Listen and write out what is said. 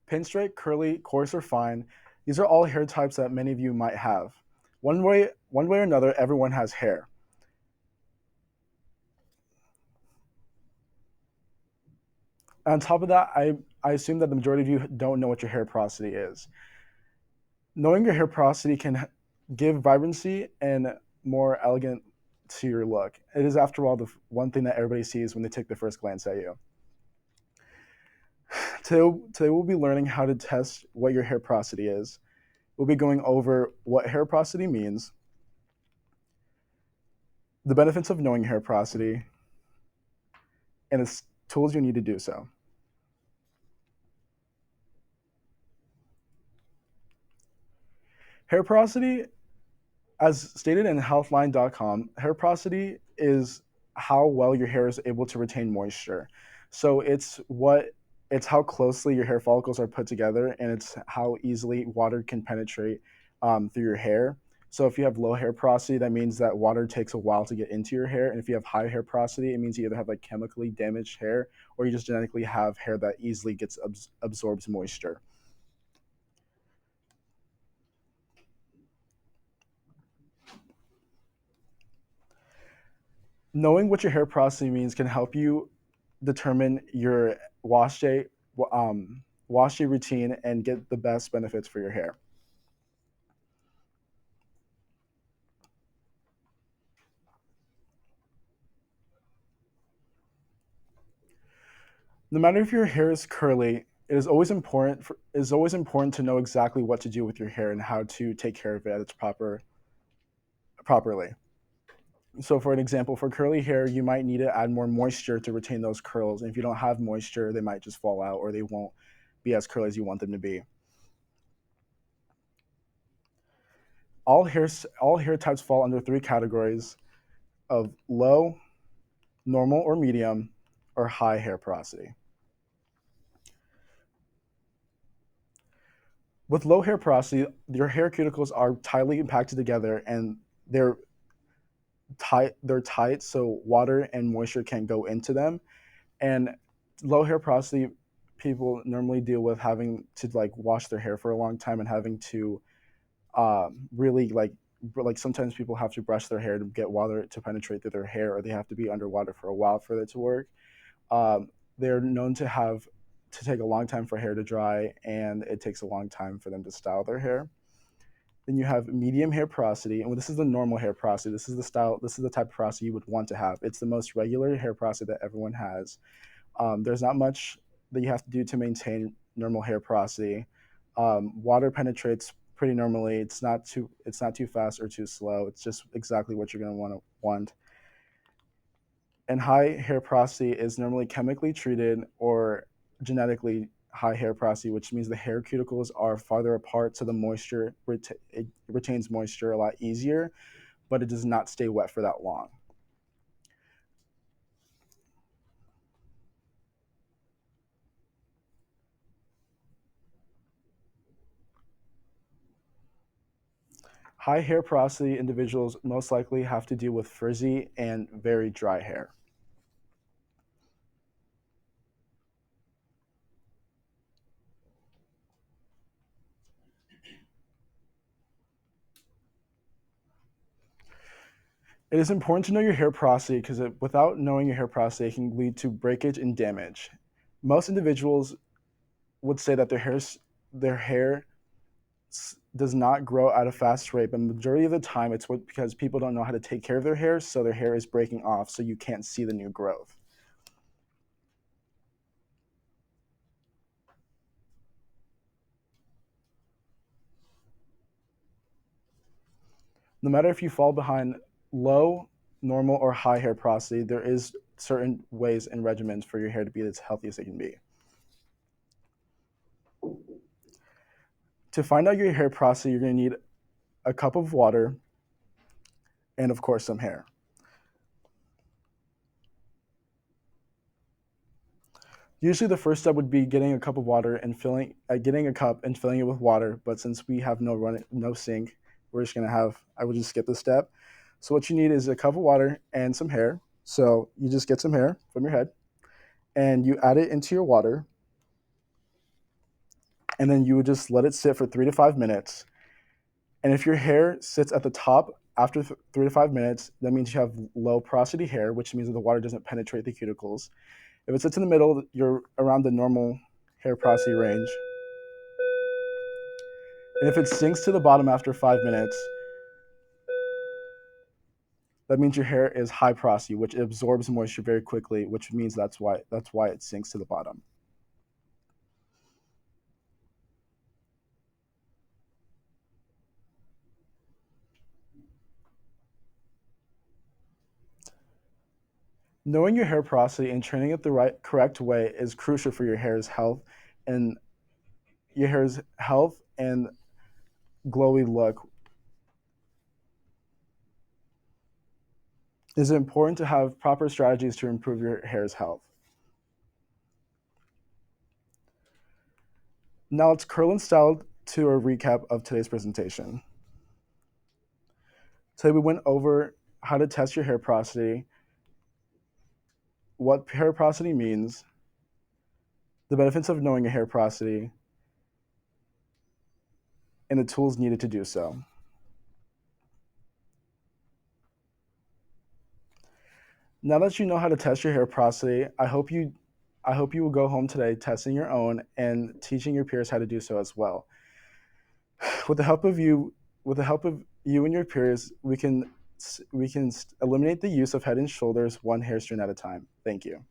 Pinstripe, curly, coarse, or fine. These are all hair types that many of you might have. One way or another, everyone has hair. On top of that, I assume that the majority of you don't know what your hair porosity is. Knowing your hair porosity can give vibrancy and more elegant to your look. It is, after all, the one thing that everybody sees when they take the first glance at you. Today we'll be learning how to test what your hair porosity is. We'll be going over what hair porosity means, the benefits of knowing hair porosity, and the tools you need to do so. Hair porosity, as stated in healthline.com, hair porosity is how well your hair is able to retain moisture. So it's how closely your hair follicles are put together, and it's how easily water can penetrate through your hair. So if you have low hair porosity, that means that water takes a while to get into your hair. And if you have high hair porosity, it means you either have like chemically damaged hair or you just genetically have hair that easily gets absorbs moisture. Knowing what your hair porosity means can help you determine your wash day wash day routine and get the best benefits for your hair. No matter if your hair is curly, it is always important to know exactly what to do with your hair and how to take care of it at its properly. So for an example, for curly hair, you might need to add more moisture to retain those curls. And if you don't have moisture, they might just fall out or they won't be as curly as you want them to be. All hair types fall under three categories of low, normal or medium, or high hair porosity. With low hair porosity, your hair cuticles are tightly impacted together and they're they're tight so water and moisture can't go into them. And low hair porosity people normally deal with having to like wash their hair for a long time and having to really like sometimes people have to brush their hair to get water to penetrate through their hair, or they have to be underwater for a while for it to work. They're known to take a long time for hair to dry, and it takes a long time for them to style their hair. Then you have medium hair porosity, and this is the normal hair porosity. This is the style. This is the type of porosity you would want to have. It's the most regular hair porosity that everyone has. There's not much that you have to do to maintain normal hair porosity. Water penetrates pretty normally. It's not too fast or too slow. It's just exactly what you're going to want. And high hair porosity is normally chemically treated or genetically high hair porosity, which means the hair cuticles are farther apart, so the it retains moisture a lot easier, but it does not stay wet for that long. High hair porosity individuals most likely have to deal with frizzy and very dry hair. It is important to know your hair porosity because without knowing your hair porosity, it can lead to breakage and damage. Most individuals would say that their hair does not grow at a fast rate, but majority of the time because people don't know how to take care of their hair, so their hair is breaking off, so you can't see the new growth. No matter if you fall behind low, normal, or high hair porosity, there is certain ways and regimens for your hair to be as healthy as it can be. To find out your hair porosity, you're going to need a cup of water and, of course, some hair. Usually, the first step would be getting a cup of water and getting a cup and filling it with water. But since we have no sink, I will just skip this step. So what you need is a cup of water and some hair. So you just get some hair from your head, and you add it into your water, and then you would just let it sit for 3 to 5 minutes. And if your hair sits at the top after 3 to 5 minutes, that means you have low porosity hair, which means that the water doesn't penetrate the cuticles. If it sits in the middle, you're around the normal hair porosity range. And if it sinks to the bottom after 5 minutes, that means your hair is high porosity, which absorbs moisture very quickly, which means that's why it sinks to the bottom. Knowing your hair porosity and training it the correct way is crucial for and your hair's health and glowy look. It is important to have proper strategies to improve your hair's health. Now let's curl and style to a recap of today's presentation. Today we went over how to test your hair porosity, what hair porosity means, the benefits of knowing your hair porosity, and the tools needed to do so. Now that you know how to test your hair porosity, I hope you will go home today testing your own and teaching your peers how to do so as well. With the help of you, with the help of you and your peers, we can eliminate the use of Head and Shoulders one hair strand at a time. Thank you.